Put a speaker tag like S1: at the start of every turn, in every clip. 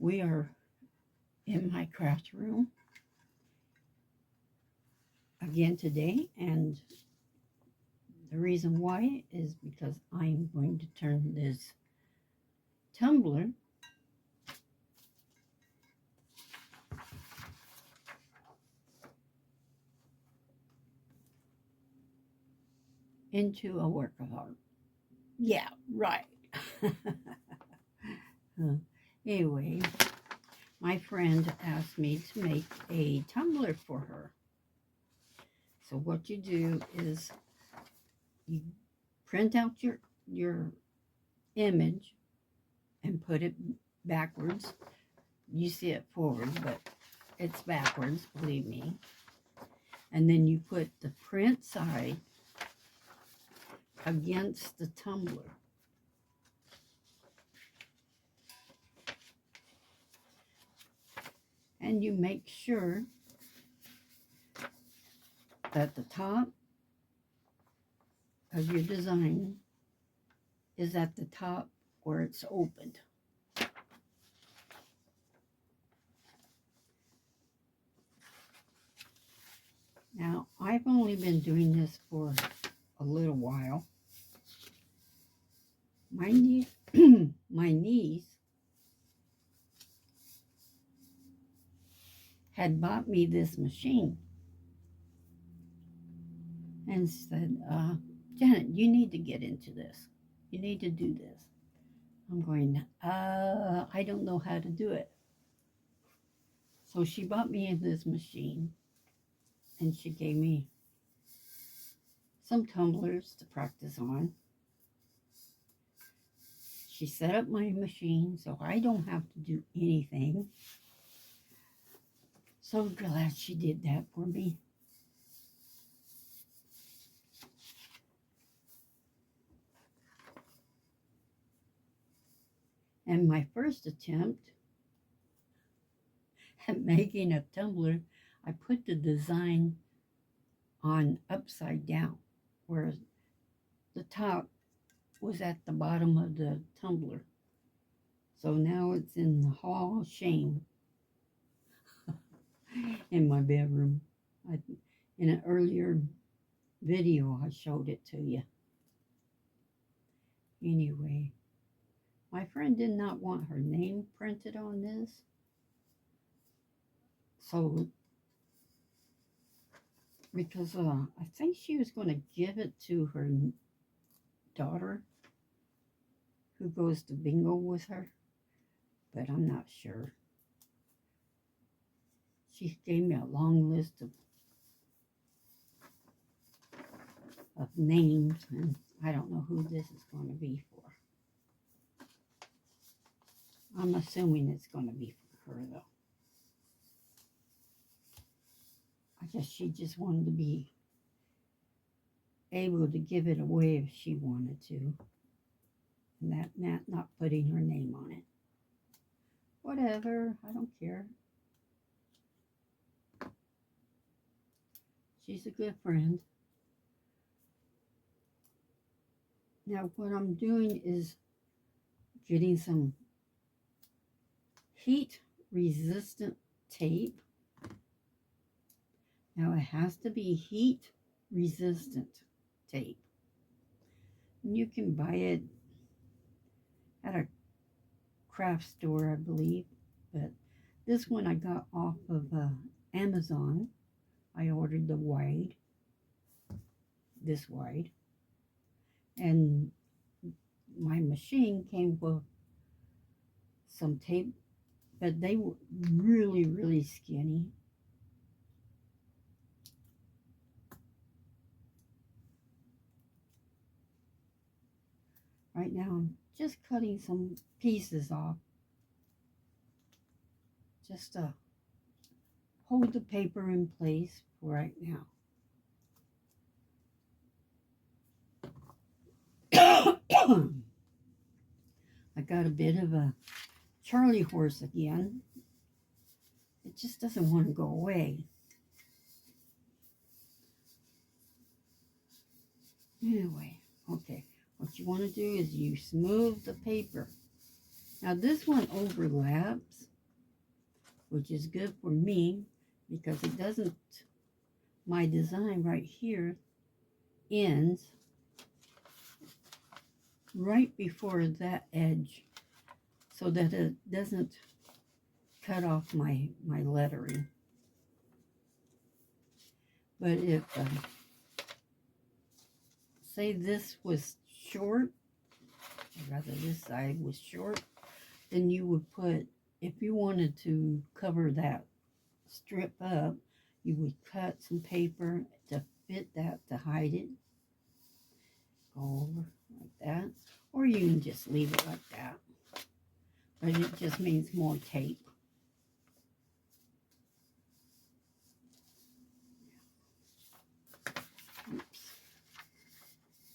S1: We are in my craft room again today, and the reason why is because I'm going to turn this tumbler into a work of art. Yeah, right. Anyway, my friend asked me to make a tumbler for her. So what you do is you print out your image and put it backwards. You see it forward, but it's backwards, believe me. And then you put the print side against the tumbler. And you make sure that the top of your design is at the top where it's opened. Now, I've only been doing this for a little while. My niece had bought me this machine and said, Janet, you need to get into this. You need to do this. I'm going, I don't know how to do it. So she bought me this machine and she gave me some tumblers to practice on. She set up my machine so I don't have to do anything. So glad she did that for me. And my first attempt at making a tumbler, I put the design on upside down, where the top was at the bottom of the tumbler. So now it's in the hall of shame in my bedroom. In an earlier video, I showed it to you. Anyway, my friend did not want her name printed on this. So, because I think she was going to give it to her daughter who goes to bingo with her, but I'm not sure. She gave me a long list of names, and I don't know who this is going to be for. I'm assuming it's going to be for her, though. I guess she just wanted to be able to give it away if she wanted to. And that meant not putting her name on it. Whatever, I don't care. She's a good friend. Now what I'm doing is getting some heat resistant tape. Now it has to be heat resistant tape. And you can buy it at a craft store, I believe. But this one I got off of Amazon. I ordered the wide, this wide. And my machine came with some tape, but they were really, really skinny. Right now, I'm just cutting some pieces off just to hold the paper in place for right now. I got a bit of a Charlie horse again. It just doesn't want to go away. Anyway, okay. What you want to do is you smooth the paper. Now this one overlaps, which is good for me because it doesn't, my design right here ends right before that edge so that it doesn't cut off my lettering. But if, say this was short, or rather this side was short, then you would put, if you wanted to cover that strip up, you would cut some paper to fit that to hide it. Go over like that. Or you can just leave it like that. But it just means more tape. Oops.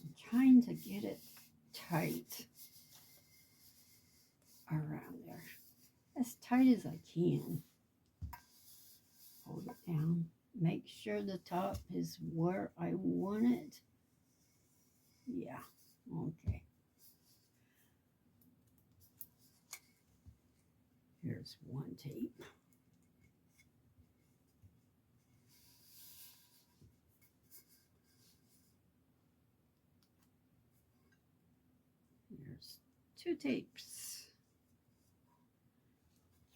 S1: I'm trying to get it tight around there. As tight as I can. Hold it down. Make sure the top is where I want it. Yeah, okay. Here's one tape. Here's two tapes.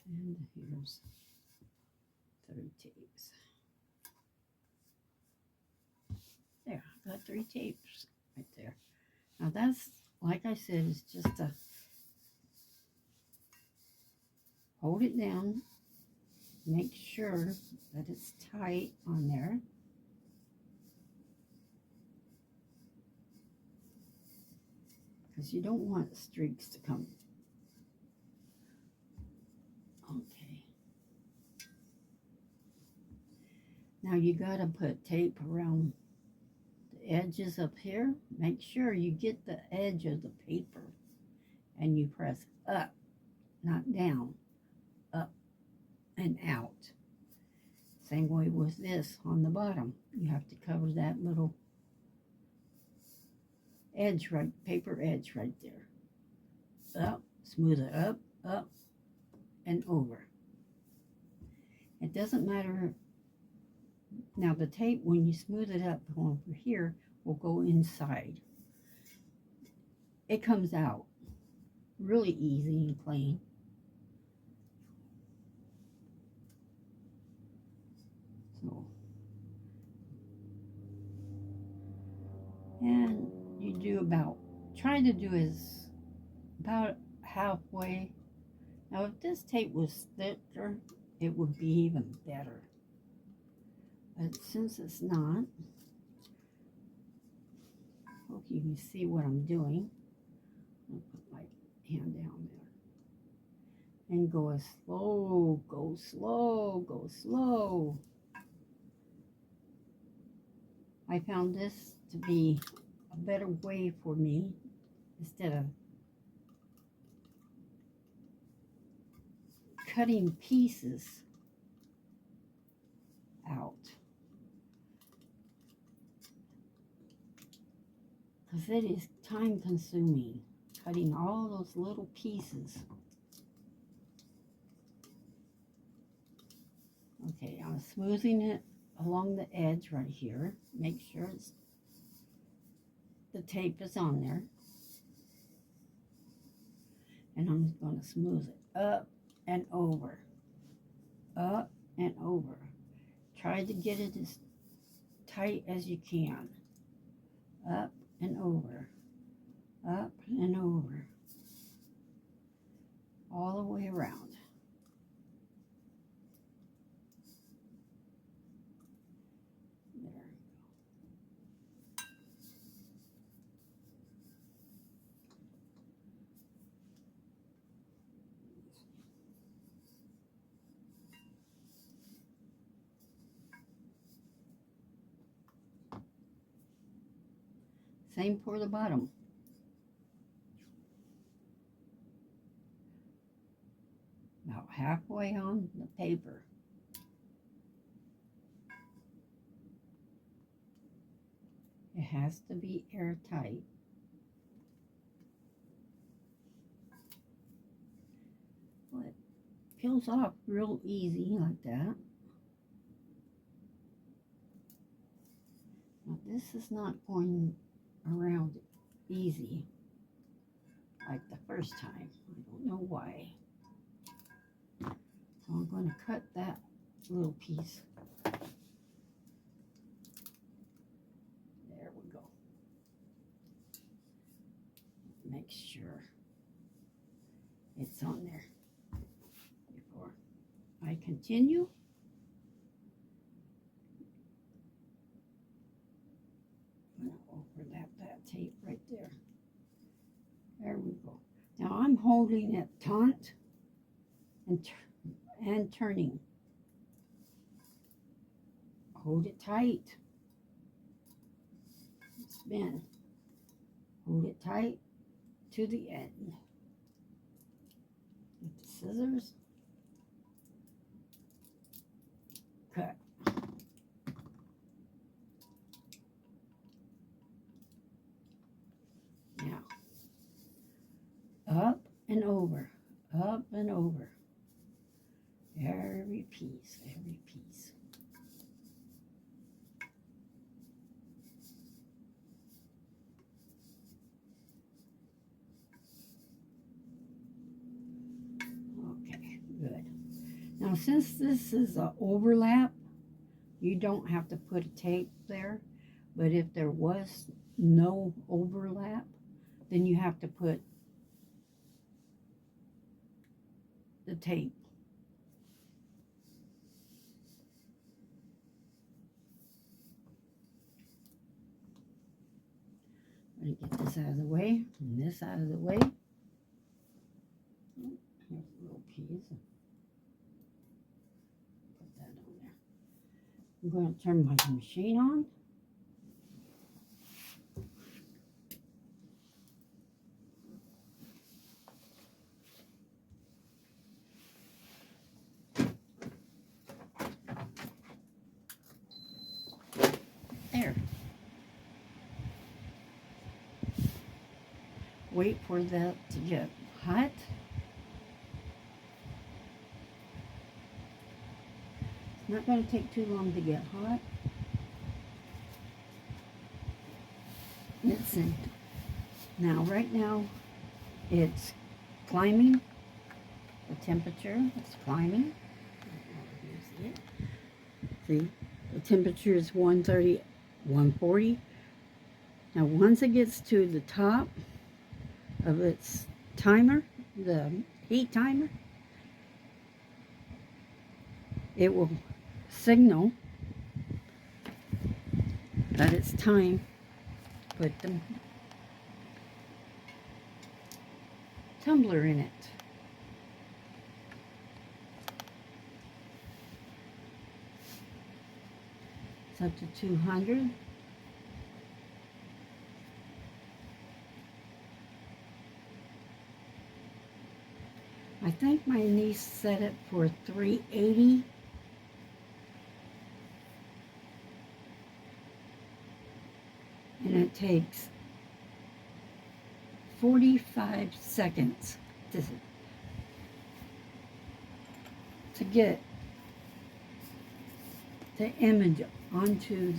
S1: And here's 3 tapes. There, I got 3 tapes right there. Now that's, like I said, it's just to hold it down, make sure that it's tight on there. Because you don't want streaks to come. Okay. Now you gotta put tape around the edges up here. Make sure you get the edge of the paper and you press up, not down, up and out. Same way with this on the bottom. You have to cover that little edge, right, paper edge right there. Up, smooth it up, up, and over. It doesn't matter. Now the tape, when you smooth it up over here, will go inside. It comes out really easy and plain. So, and you do about, try to do is about halfway. Now if this tape was thicker, it would be even better. But since it's not, hope you can see what I'm doing. I'll put my hand down there. And go slow, go slow, go slow. I found this to be a better way for me instead of cutting pieces out. Because it is time consuming, cutting all those little pieces. Okay, I'm smoothing it along the edge right here. Make sure the tape is on there. And I'm just going to smooth it up and over. Up and over. Try to get it as tight as you can. Up and over. Up and over. All the way around. There we go. Same for the bottom. About halfway on the paper. It has to be airtight. But peels off real easy like that. Now this is not going around easy like the first time. I don't know why. So I'm going to cut that little piece. There we go. Make sure it's on there before I continue. I'm going to overlap that tape right there. There we go. Now I'm holding it taut and turning. Hold it tight. Spin. Hold it tight to the end. Get the scissors. Cut. Now, up and over, up and over. Every piece, every piece. Okay, good. Now, since this is an overlap, you don't have to put a tape there. But if there was no overlap, then you have to put the tape. I'm going to get this out of the way and this out of the way. Here's a little piece. Put that on there. I'm going to turn my machine on. There. Wait for that to get hot. It's not going to take too long to get hot. It's in. Now, right now, it's climbing. The temperature is climbing. See, the temperature is 130, 140. Now, once it gets to the top of its timer, the heat timer, it will signal that it's time to put the tumbler in it. It's up to 200. I think my niece set it for 380. And it takes 45 seconds to get the image onto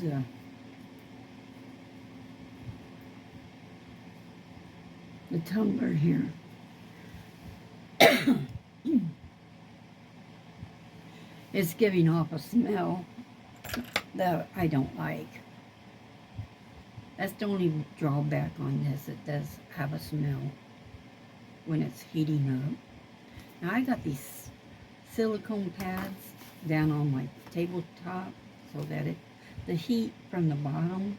S1: the tumbler here. It's giving off a smell that I don't like. That's the only drawback on this. It does have a smell when it's heating up. Now I got these silicone pads down on my tabletop so that the heat from the bottom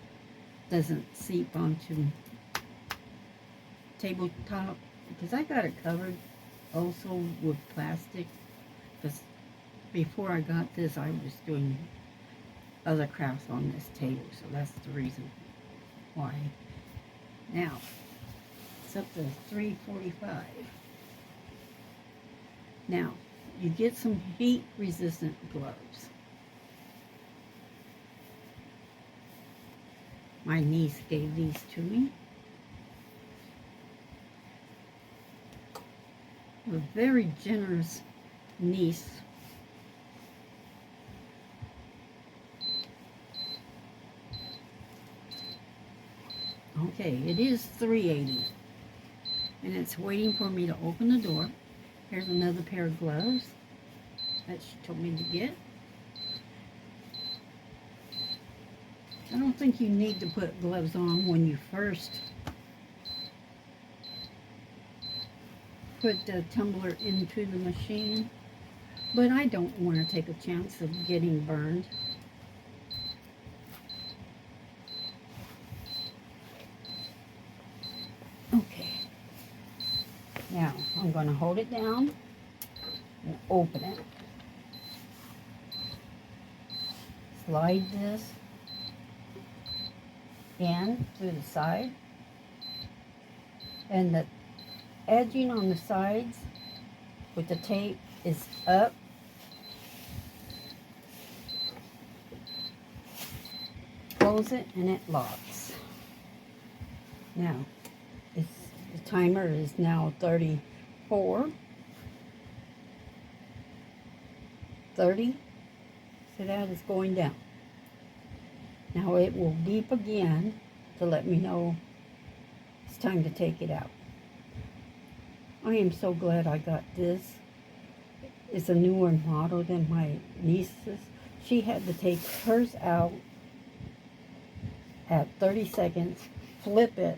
S1: doesn't seep onto tabletop, because I got it covered also with plastic, because before I got this I was doing other crafts on this table, so that's the reason why. Now it's up to 345. Now you get some heat resistant gloves. My niece gave these to me. A very generous niece. Okay, it is 380. And it's waiting for me to open the door. Here's another pair of gloves that she told me to get. I don't think you need to put gloves on when you first put the tumbler into the machine, but I don't want to take a chance of getting burned. Okay, now I'm going to hold it down and open it. Slide this in through the side, and the edging on the sides with the tape is up. Close it and it locks. Now, the timer is now 34. 30. So that is going down. Now it will beep again to let me know it's time to take it out. I am so glad I got this. It's a newer model than my niece's. She had to take hers out at 30 seconds, flip it,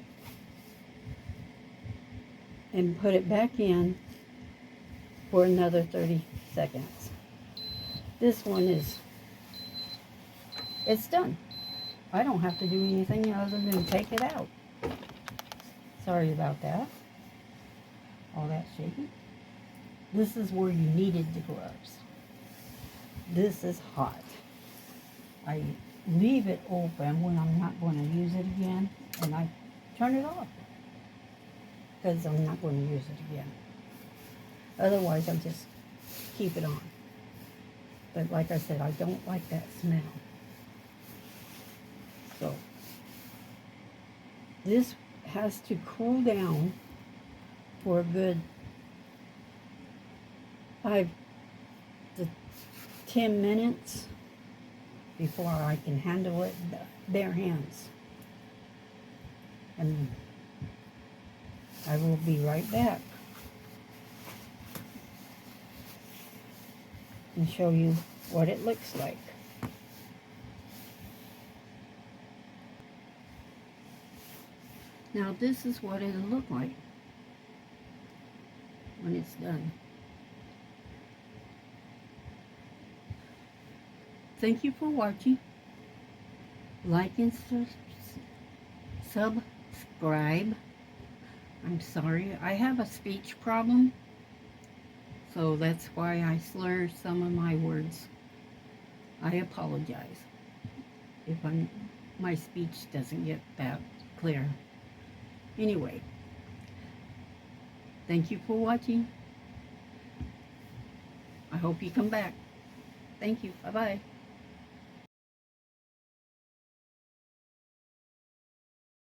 S1: and put it back in for another 30 seconds. This one it's done. I don't have to do anything other than take it out. Sorry about that. All that shaking. This is where you needed the gloves. This is hot. I leave it open when I'm not going to use it again, and I turn it off because I'm not going to use it again. Otherwise, I just keep it on. But like I said, I don't like that smell. So this has to cool down for a good 5 to 10 minutes before I can handle it bare hands. And I will be right back and show you what it looks like. Now this is what it'll look like when it's done. Thank you for watching. Like and subscribe. I'm sorry, I have a speech problem, so that's why I slur some of my words. I apologize if my speech doesn't get that clear. Anyway, thank you for watching. I hope you come back. Thank you. Bye-bye.